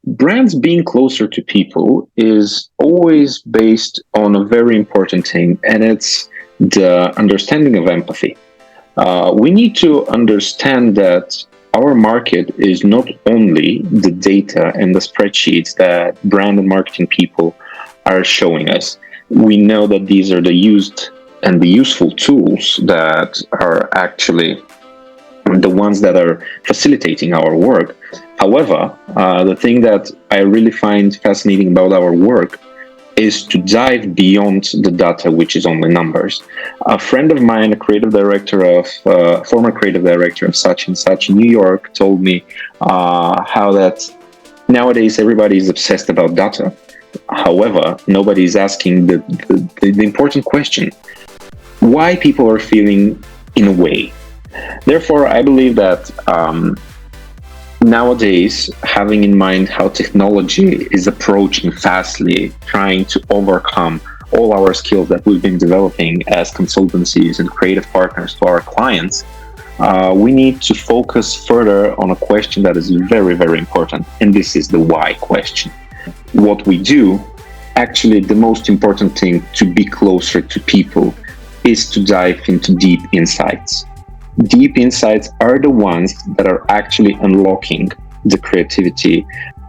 brands being closer to people is always based on a very important thing, and it's the understanding of empathy. We need to understand that our market is not only the data and the spreadsheets that brand and marketing people are showing us. We know that these are the used and the useful tools that are actually the ones that are facilitating our work. However, the thing that I really find fascinating about our work is to dive beyond the data, which is only numbers. A friend of mine, a former creative director of such and such in New York, told me how that nowadays everybody is obsessed about data. However, nobody is asking the important question: why people are feeling in a way. Therefore, I believe that nowadays, having in mind how technology is approaching fastly, trying to overcome all our skills that we've been developing as consultancies and creative partners to our clients, we need to focus further on a question that is very, very important. And this is the why question. What we do, actually, the most important thing to be closer to people is to dive into deep insights. Deep insights are the ones that are actually unlocking the creativity,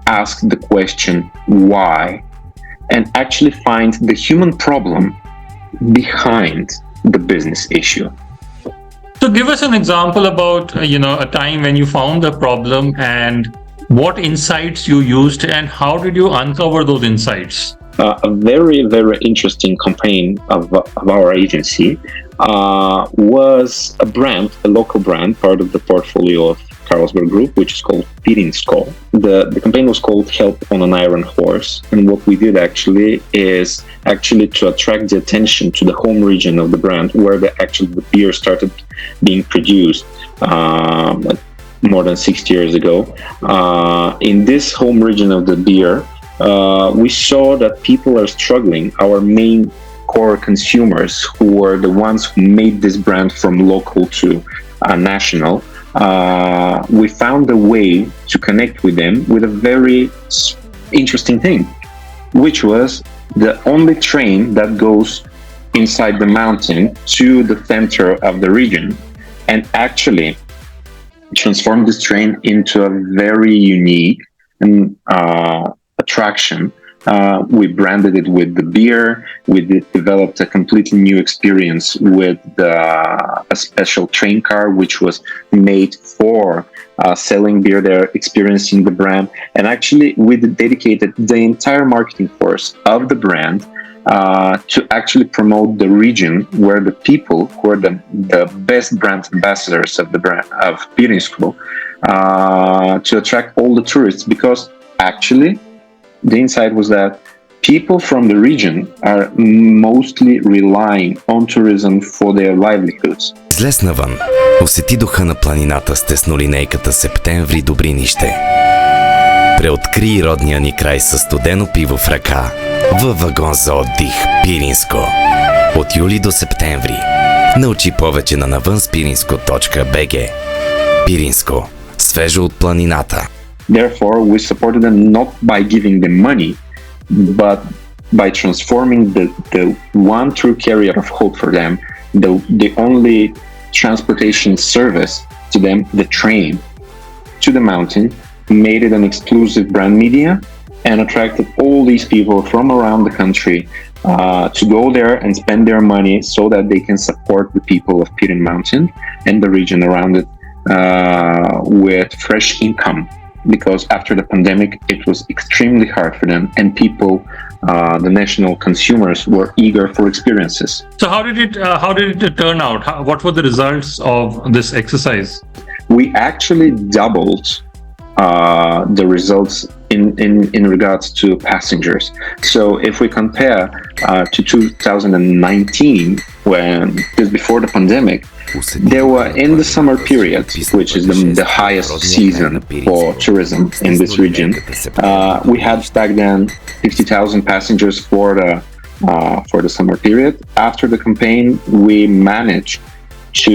ask the question why, and actually find the human problem behind the business issue. So give us an example about, a time when you found the problem and what insights you used and how did you uncover those insights? A very, very interesting campaign of our agency was a local brand, part of the portfolio of Carlsberg Group, which is called Pirinsko. The campaign was called Help on an Iron Horse. And what we did actually is to attract the attention to the home region of the brand, where the beer started being produced more than 60 years ago. In this home region of the beer, we saw that people are struggling. Our main core consumers, who were the ones who made this brand from local to national, we found a way to connect with them with a very interesting thing, which was the only train that goes inside the mountain to the center of the region, and actually transform this train into a very unique and attraction. We branded it with the beer. We developed a completely new experience with a special train car, which was made for selling beer there, experiencing the brand. And actually, we dedicated the entire marketing force of the brand to actually promote the region where the people who are the best brand ambassadors of the brand of Pirinsko, to attract all the tourists, because actually the insight was that people from the region are mostly relying on tourism for their livelihoods. Излез навън, усети духа на планината с теснолинейката Септември Добринище. Преоткри родния ни край със студено пиво в ръка, във вагон за отдих Пиринско. От юли до септември. Научи повече на навънспиринско.bg. Пиринско. Свежо от планината. Therefore, we supported them not by giving them money, but by transforming the one true carrier of hope for them, the only transportation service to them, the train, to the mountain, made it an exclusive brand media, and attracted all these people from around the country to go there and spend their money so that they can support the people of Pirin Mountain and the region around it with fresh income. Because after the pandemic, it was extremely hard for them, and people, the national consumers, were eager for experiences. So how did it turn out? What were the results of this exercise? We actually doubled the results in regards to passengers. So if we compare to 2019, when just before the pandemic, there were, in the summer period, which is the highest season for tourism in this region, we had back then 50,000 passengers for the summer period. After the campaign, we managed to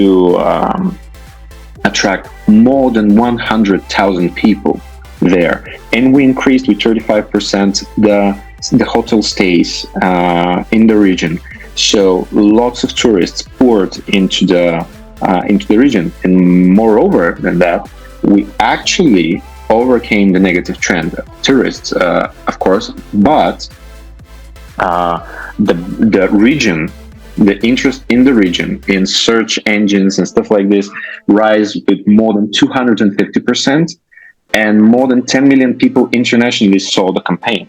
attract more than 100,000 people there, and we increased with 35% the hotel stays in the region. So lots of tourists poured into the region, and moreover than that, we actually overcame the negative trend of tourists, of course, but the region, the interest in the region, in search engines and stuff like this, rise with more than 250%, and more than 10 million people internationally saw the campaign,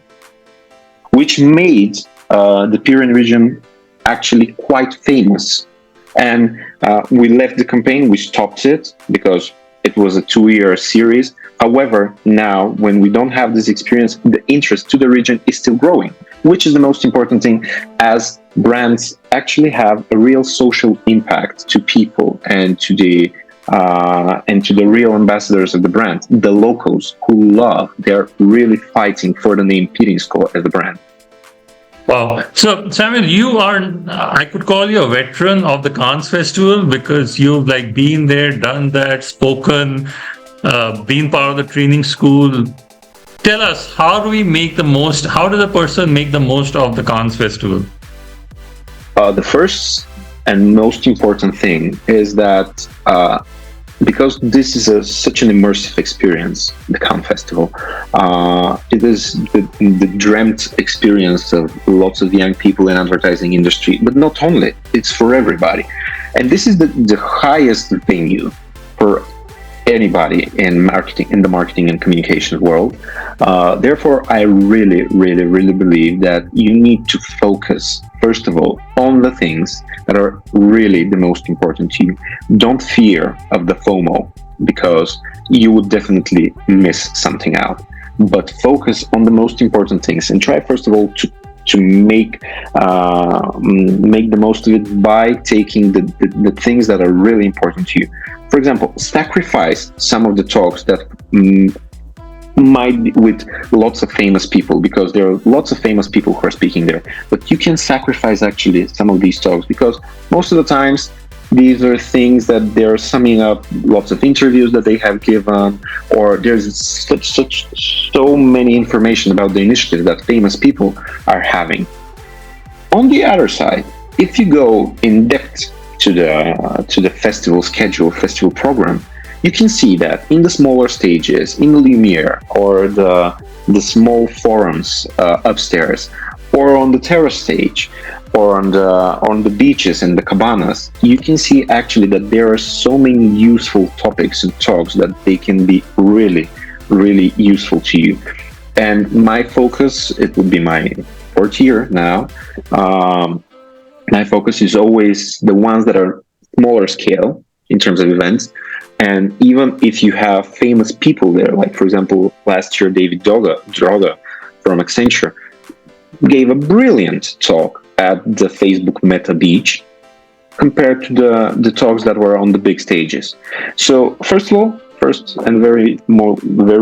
which made the Pyrenean region actually quite famous. And we left the campaign, we stopped it because it was a 2-year series. However, now when we don't have this experience, the interest to the region is still growing, which is the most important thing, as brands actually have a real social impact to people and to the real ambassadors of the brand, the locals who love. They're really fighting for the name Pirinsko as a brand. Wow. So, Samuil, you are, I could call you a veteran of the Cannes Festival because you've like been there, done that, spoken, been part of the training school. Tell us, how does a person make the most of the Cannes Festival? The first and most important thing is that because this is such an immersive experience, the Cannes Festival, it is the dreamt experience of lots of young people in advertising industry, but not only, it's for everybody. And this is the highest venue for anybody in the marketing and communications world. Therefore, I really, really, really believe that you need to focus, first of all, on the things that are really the most important to you. Don't fear of the FOMO, because you would definitely miss something out. But focus on the most important things and try, first of all, to make the most of it by taking the things that are really important to you. For example, sacrifice some of the talks that might be with lots of famous people, because there are lots of famous people who are speaking there. But you can sacrifice actually some of these talks, because most of the times these are things that they're summing up lots of interviews that they have given, or there's so many information about the initiative that famous people are having. On the other side, if you go in depth to the festival schedule, festival program, you can see that in the smaller stages, in the Lumiere, or the small forums upstairs, or on the terrace stage, or on the beaches and the cabanas, you can see actually that there are so many useful topics and talks that they can be really, really useful to you. And my focus, it would be my 4th year now, my focus is always the ones that are smaller scale in terms of events. And even if you have famous people there, like for example, last year, David Droga from Accenture gave a brilliant talk at the Facebook Meta Beach compared to the talks that were on the big stages. So first and very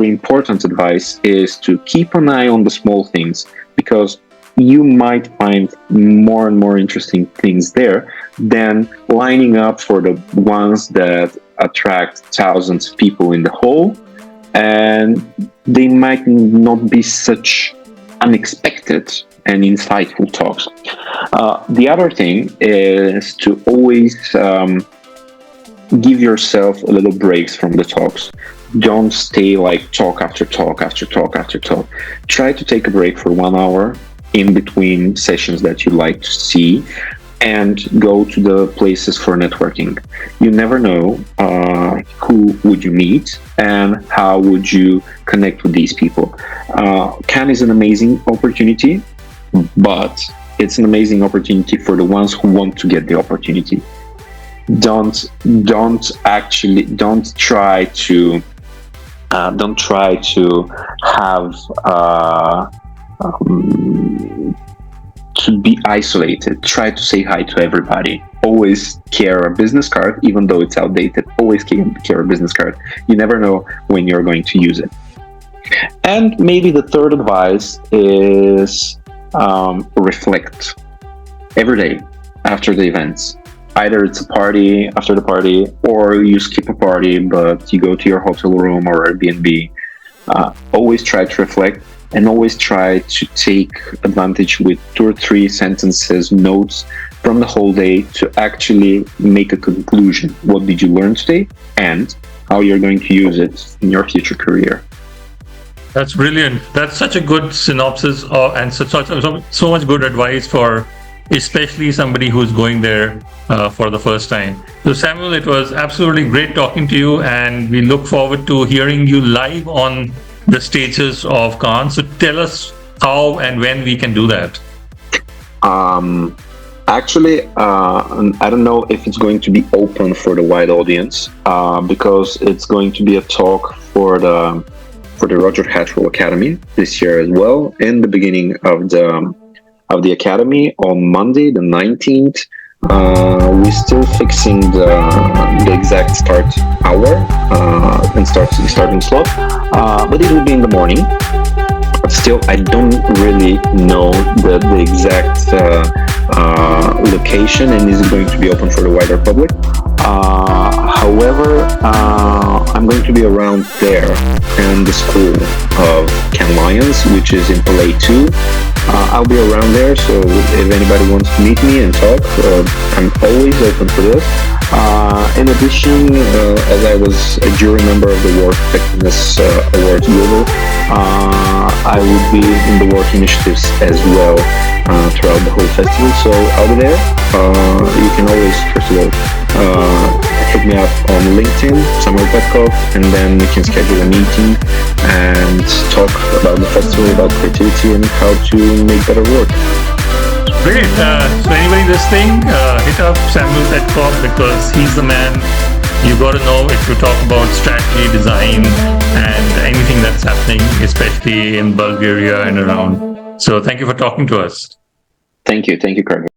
important advice is to keep an eye on the small things, because you might find more and more interesting things there than lining up for the ones that attract thousands of people in the hall, and they might not be such unexpected and insightful talks. The other thing is to always give yourself a little breaks from the talks. Don't stay like talk after talk after talk after talk. Try to take a break for 1 hour in between sessions that you like to see, and go to the places for networking. You never know who would you meet and how would you connect with these people. Cannes is an amazing opportunity, but it's an amazing opportunity for the ones who want to get the opportunity. Don't try to have to be isolated. Try to say hi to everybody. Always carry a business card, even though it's outdated. Always carry a business card. You never know when you're going to use it. And maybe the third advice is reflect every day after the events. Either it's a party after the party, or you skip a party but you go to your hotel room or Airbnb. always try to reflect and always try to take advantage with 2 or 3 sentences, notes from the whole day to actually make a conclusion. What did you learn today and how you're going to use it in your future career. That's brilliant. That's such a good synopsis and so much good advice for especially somebody who's going there for the first time. So Samuil, it was absolutely great talking to you, and we look forward to hearing you live on the stages of Cannes. So tell us how and when we can do that. Actually, I don't know if it's going to be open for the wide audience because it's going to be a talk for the Roger Hatchwell Academy this year as well. In the beginning of the academy on Monday, the 19th, we're still fixing the exact start hour and starting slot, but it will be in the morning. But still, I don't really know the exact location, and is it going to be open for the wider public. However, I'm going to be around there in the school of canneslions, which is in Palais 2. I'll be around there, so if anybody wants to meet me and talk, I'm always open for this. In addition, as I was a jury member of the Work Effectiveness Awards Global, I would be in the work initiatives as well throughout the whole festival, so I'll be there. You can always, first of all, hit me up on LinkedIn, Samuil Petkov, and then we can schedule a meeting and talk about the festival, about creativity, and how to make better work. Great. So anybody listening, hit up Samuil Petkov because he's the man you got to know if you talk about strategy, design, and anything that's happening, especially in Bulgaria and around. So thank you for talking to us. Thank you, Carter.